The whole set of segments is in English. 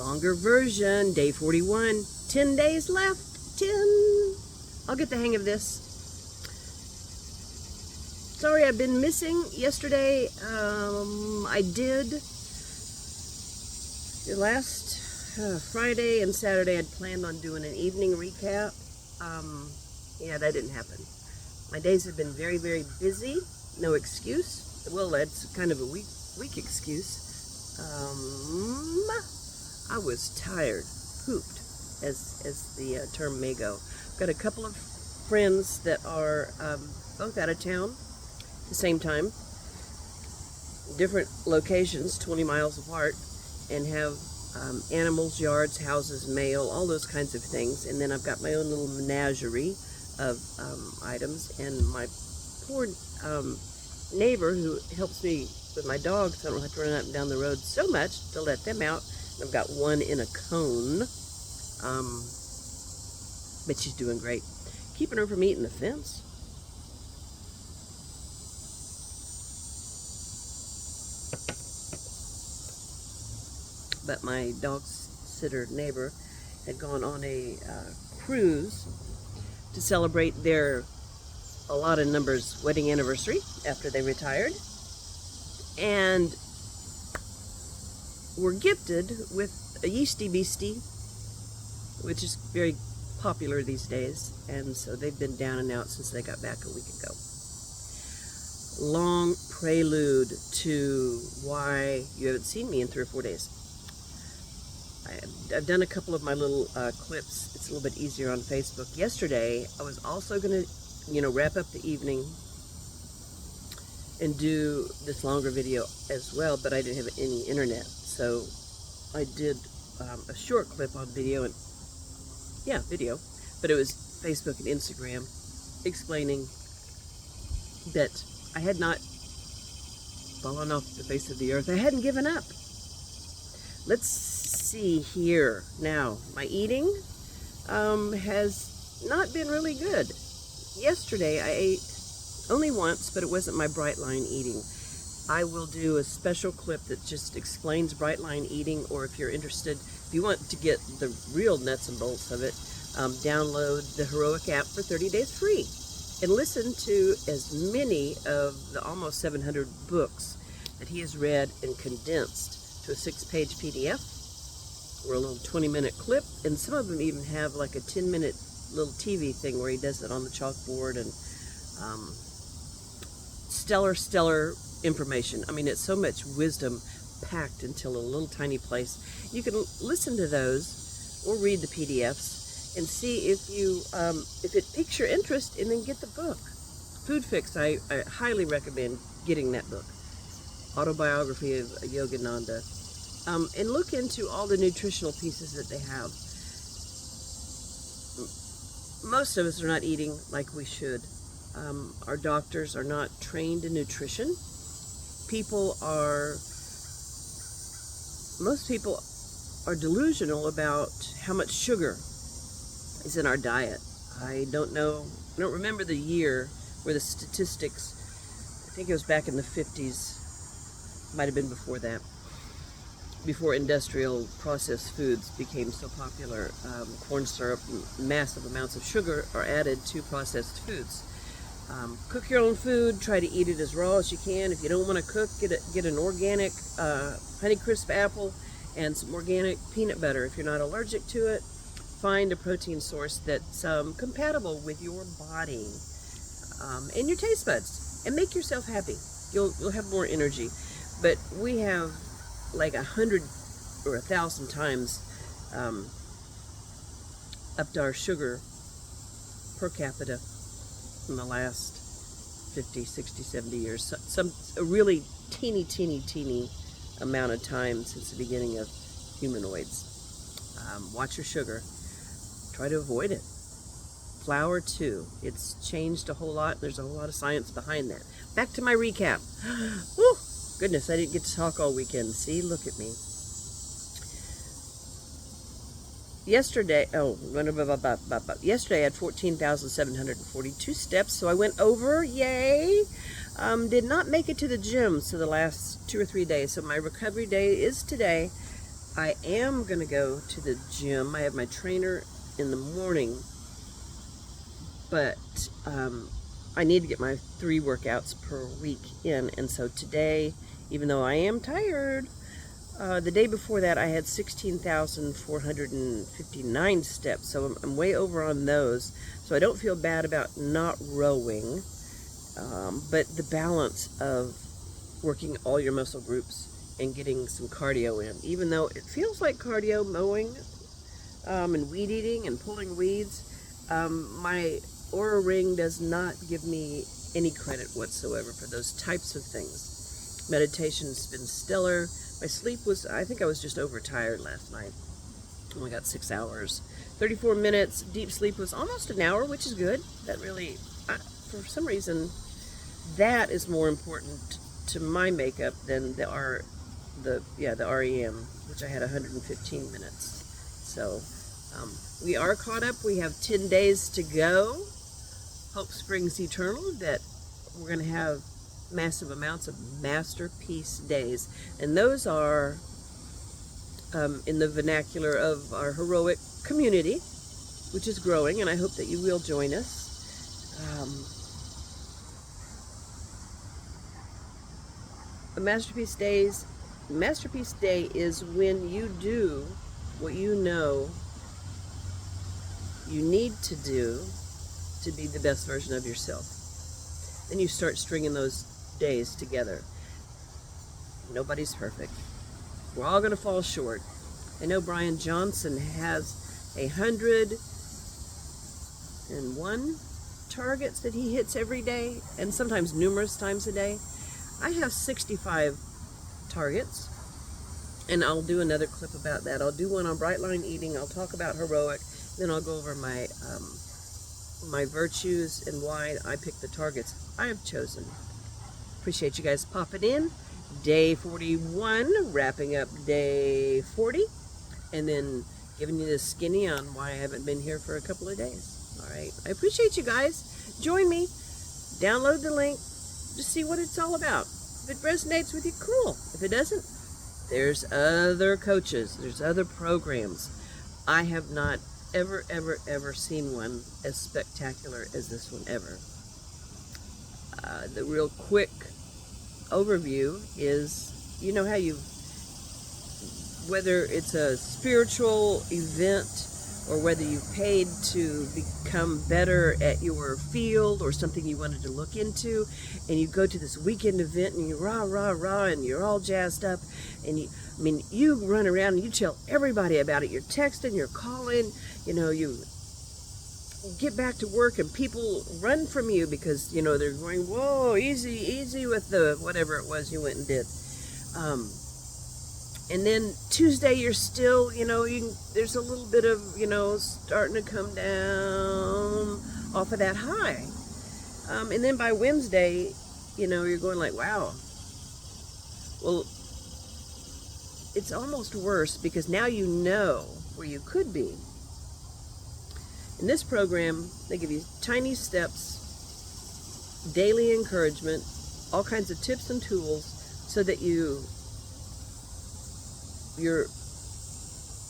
longer version, day 41. 10 days left. 10. I'll get the hang of this. Sorry, I've been missing. Yesterday, I did. The last Friday and Saturday, I'd planned on doing an evening recap. Yeah, that didn't happen. My days have been very, very busy. No excuse. Well, that's kind of a weak excuse. I was tired, pooped, as the term may go. I've got a couple of friends that are both out of town at the same time, different locations, 20 miles apart, and have animals, yards, houses, mail, all those kinds of things. And then I've got my own little menagerie of items, and my poor neighbor who helps me with my dogs, so I don't have to run up and down the road so much to let them out. I've got one in a cone, but she's doing great. Keeping her from eating the fence. But my dog sitter neighbor had gone on a cruise to celebrate their a lot of numbers wedding anniversary after they retired, and were gifted with a yeasty beastie, which is very popular these days, and so they've been down and out since they got back a week ago. Long prelude to why you haven't seen me in 3 or 4 days. I've done a couple of my little clips. It's a little bit easier on Facebook. Yesterday, I was also going to, wrap up the evening and do this longer video as well, but I didn't have any internet. So I did a short clip on video, and video, but it was Facebook and Instagram explaining that I had not fallen off the face of the earth. I hadn't given up. Let's see here. Now, my eating has not been really good. Yesterday, I ate only once, but it wasn't my Bright Line eating. I will do a special clip that just explains Bright Line eating, or if you're interested, if you want to get the real nuts and bolts of it, download the Heroic app for 30 days free and listen to as many of the almost 700 books that he has read and condensed to a 6-page PDF or a little 20-minute clip, and some of them even have like a 10-minute little TV thing where he does it on the chalkboard, and stellar information. I mean, it's so much wisdom packed into a little tiny place. You can listen to those or read the PDFs and see if you if it piques your interest, and then get the book. Food Fix, I highly recommend getting that book. Autobiography of Yogananda. And look into all the nutritional pieces that they have. Most of us are not eating like we should. Our doctors are not trained in nutrition. Most people are delusional about how much sugar is in our diet. I don't remember the year where the statistics, I think it was back in the 50s, might have been before that, before industrial processed foods became so popular. Corn syrup, massive amounts of sugar are added to processed foods. Cook your own food. Try to eat it as raw as you can. If you don't want to cook, get an organic Honeycrisp apple and some organic peanut butter. If you're not allergic to it, find a protein source that's compatible with your body and your taste buds, and make yourself happy. You'll have more energy. But we have like 100 or 1,000 times upped our sugar per capita in the last 50, 60, 70 years. A really teeny amount of time since the beginning of humanoids. Watch your sugar. Try to avoid it. Flour too. It's changed a whole lot. There's a whole lot of science behind that. Back to my recap. Woo! Goodness, I didn't get to talk all weekend. See, look at me. Yesterday, yesterday I had 14,742 steps, so I went over, yay! Did not make it to the gym, so the last 2 or 3 days, so my recovery day is today. I am going to go to the gym. I have my trainer in the morning, but I need to get my 3 workouts per week in. And so today, even though I am tired, the day before that I had 16,459 steps. So I'm way over on those. So I don't feel bad about not rowing. But the balance of working all your muscle groups and getting some cardio in, even though it feels like cardio, mowing and weed eating and pulling weeds, my Oura Ring does not give me any credit whatsoever for those types of things. Meditation's been stellar. My sleep was, I think I was just overtired last night. Only got 6 hours. 34 minutes. Deep sleep was almost an hour, which is good. That really, for some reason, that is more important to my makeup than the REM, which I had 115 minutes. So we are caught up. We have 10 days to go. Hope springs eternal that we're going to have massive amounts of masterpiece days, and those are in the vernacular of our heroic community, which is growing, and I hope that you will join us. A Masterpiece Day is when you do what you know you need to do to be the best version of yourself. Then you start stringing those days together. Nobody's perfect. We're all going to fall short. I know Brian Johnson has 101 targets that he hits every day, and sometimes numerous times a day. I have 65 targets, and I'll do another clip about that. I'll do one on Bright Line Eating. I'll talk about heroic. Then I'll go over my my virtues and why I picked the targets I have chosen. Appreciate you guys popping in. Day 41, wrapping up day 40, and then giving you the skinny on why I haven't been here for a couple of days. All right, I appreciate you guys. Join me. Download the link. Just see what it's all about. If it resonates with you, cool. If it doesn't, there's other coaches. There's other programs. I have not ever seen one as spectacular as this one ever. The real quick overview is, you know how whether it's a spiritual event or whether you paid to become better at your field or something you wanted to look into, and you go to this weekend event and you rah and you're all jazzed up, and you run around and you tell everybody about it. You're texting, you're calling, you get back to work and people run from you because they're going, whoa, easy with the whatever it was you went and did. And then Tuesday, you're still, there's a little bit of, starting to come down off of that high. And then by Wednesday, you're going like, wow. Well, it's almost worse because now you know where you could be. In this program, they give you tiny steps, daily encouragement, all kinds of tips and tools so that you're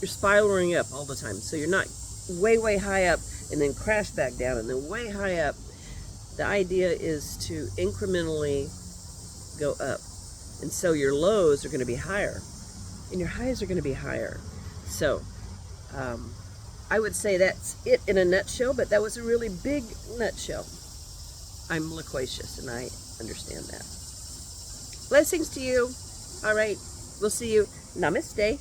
spiraling up all the time. So you're not way high up and then crash back down and then way high up. The idea is to incrementally go up. And so your lows are going to be higher and your highs are going to be higher. So I would say that's it in a nutshell, but that was a really big nutshell. I'm loquacious and I understand that. Blessings to you. All right, we'll see you. Namaste.